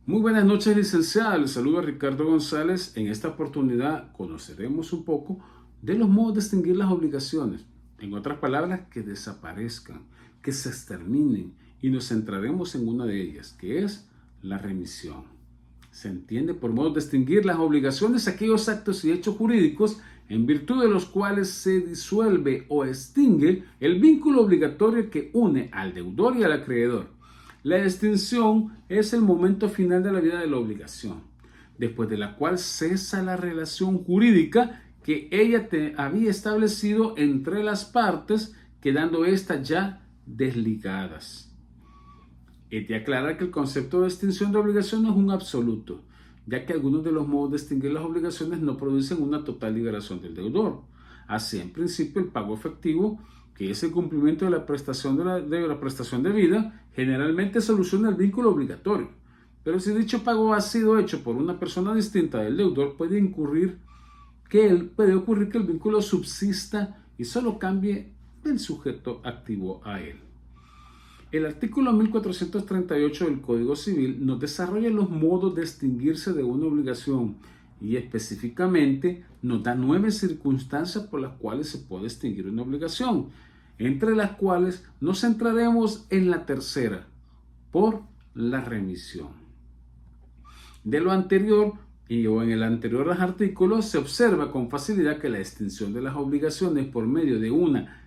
Muy buenas noches, licenciado. Les saluda Ricardo González. En esta oportunidad conoceremos un poco de los modos de extinguir las obligaciones. En otras palabras, que desaparezcan, que se exterminen, y nos centraremos en una de ellas, que es la remisión. Se entiende por modos de extinguir las obligaciones aquellos actos y hechos jurídicos en virtud de los cuales se disuelve o extingue el vínculo obligatorio que une al deudor y al acreedor. La extinción es el momento final de la vida de la obligación, después de la cual cesa la relación jurídica que ella había establecido entre las partes, quedando éstas ya desligadas. He de aclarar que el concepto de extinción de obligación no es un absoluto, ya que algunos de los modos de extinguir las obligaciones no producen una total liberación del deudor. Así, en principio, el pago efectivo, que es el cumplimiento de la prestación de prestación de vida, generalmente soluciona el vínculo obligatorio. Pero si dicho pago ha sido hecho por una persona distinta del deudor, puede ocurrir que el vínculo subsista y solo cambie del sujeto activo a él. El artículo 1438 del Código Civil nos desarrolla los modos de extinguirse de una obligación y específicamente nos da 9 circunstancias por las cuales se puede extinguir una obligación, entre las cuales nos centraremos en la tercera, por la remisión. De lo anterior o en el anterior artículo se observa con facilidad que la extinción de las obligaciones por medio de una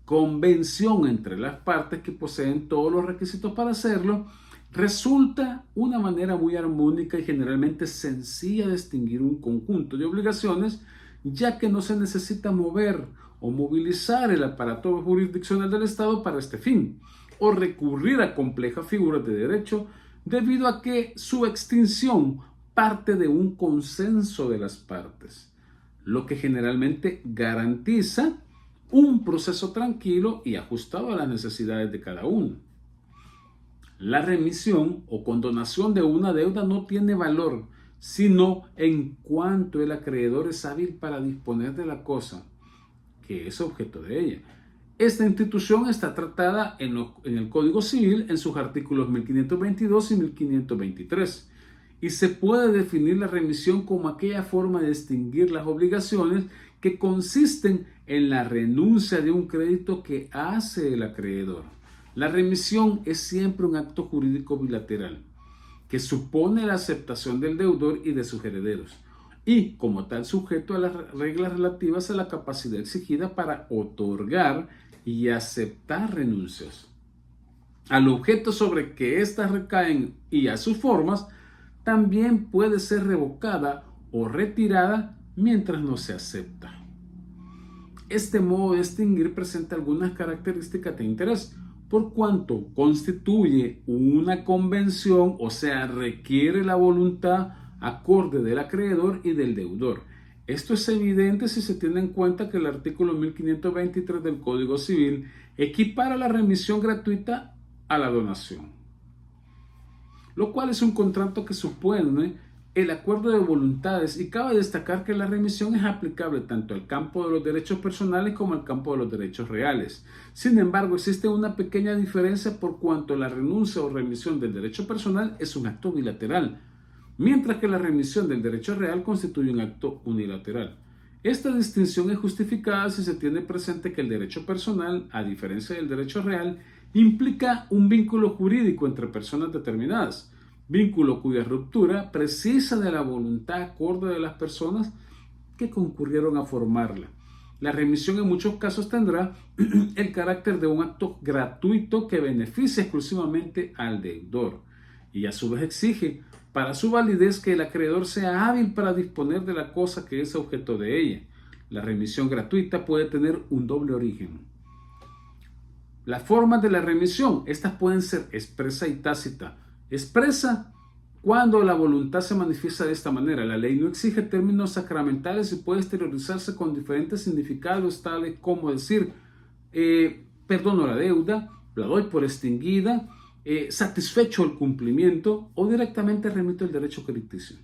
convención entre las partes que poseen todos los requisitos para hacerlo, resulta una manera muy armónica y generalmente sencilla de extinguir un conjunto de obligaciones, ya que no se necesita mover o movilizar el aparato jurisdiccional del Estado para este fin, o recurrir a complejas figuras de derecho, debido a que su extinción parte de un consenso de las partes, lo que generalmente garantiza un proceso tranquilo y ajustado a las necesidades de cada uno. La remisión o condonación de una deuda no tiene valor, sino en cuanto el acreedor es hábil para disponer de la cosa que es objeto de ella. Esta institución está tratada en el Código Civil en sus artículos 1522 y 1523. Y se puede definir la remisión como aquella forma de extinguir las obligaciones que consisten en la renuncia de un crédito que hace el acreedor. La remisión es siempre un acto jurídico bilateral que supone la aceptación del deudor y de sus herederos, y como tal sujeto a las reglas relativas a la capacidad exigida para otorgar y aceptar renuncias, al objeto sobre que éstas recaen y a sus formas. También puede ser revocada o retirada mientras no se acepta. Este modo de extinguir presenta algunas características de interés, por cuanto constituye una convención, o sea, requiere la voluntad acorde del acreedor y del deudor. Esto es evidente si se tiene en cuenta que el artículo 1523 del Código Civil equipara la remisión gratuita a la donación, lo cual es un contrato que supone el acuerdo de voluntades, y cabe destacar que la remisión es aplicable tanto al campo de los derechos personales como al campo de los derechos reales. Sin embargo, existe una pequeña diferencia por cuanto la renuncia o remisión del derecho personal es un acto bilateral, mientras que la remisión del derecho real constituye un acto unilateral. Esta distinción es justificada si se tiene presente que el derecho personal, a diferencia del derecho real, implica un vínculo jurídico entre personas determinadas, vínculo cuya ruptura precisa de la voluntad acorde de las personas que concurrieron a formarla. La remisión en muchos casos tendrá el carácter de un acto gratuito que beneficia exclusivamente al deudor, y a su vez exige para su validez que el acreedor sea hábil para disponer de la cosa que es objeto de ella. La remisión gratuita puede tener un doble origen. Las formas de la remisión, estas pueden ser expresa y tácita. Expresa, cuando la voluntad se manifiesta de esta manera. La ley no exige términos sacramentales y puede exteriorizarse con diferentes significados, tales como decir, perdono la deuda, la doy por extinguida, satisfecho el cumplimiento, o directamente remito el derecho crediticio.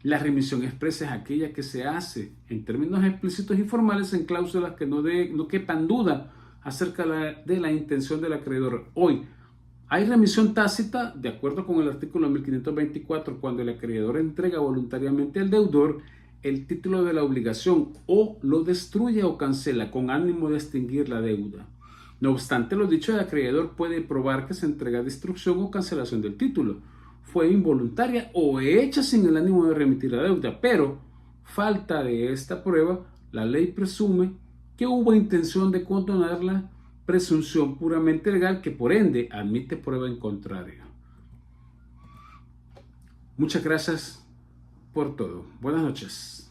La remisión expresa es aquella que se hace en términos explícitos y formales en cláusulas que no quepan duda acerca de la intención del acreedor. Hoy, Hay remisión tácita, de acuerdo con el artículo 1524, cuando el acreedor entrega voluntariamente al deudor el título de la obligación o lo destruye o cancela con ánimo de extinguir la deuda. No obstante, lo dicho, el acreedor puede probar que se entrega destrucción o cancelación del título fue involuntaria o hecha sin el ánimo de remitir la deuda, pero falta de esta prueba, la ley presume que hubo intención de condonarla, presunción puramente legal que por ende admite prueba en contrario. Muchas gracias por todo. Buenas noches.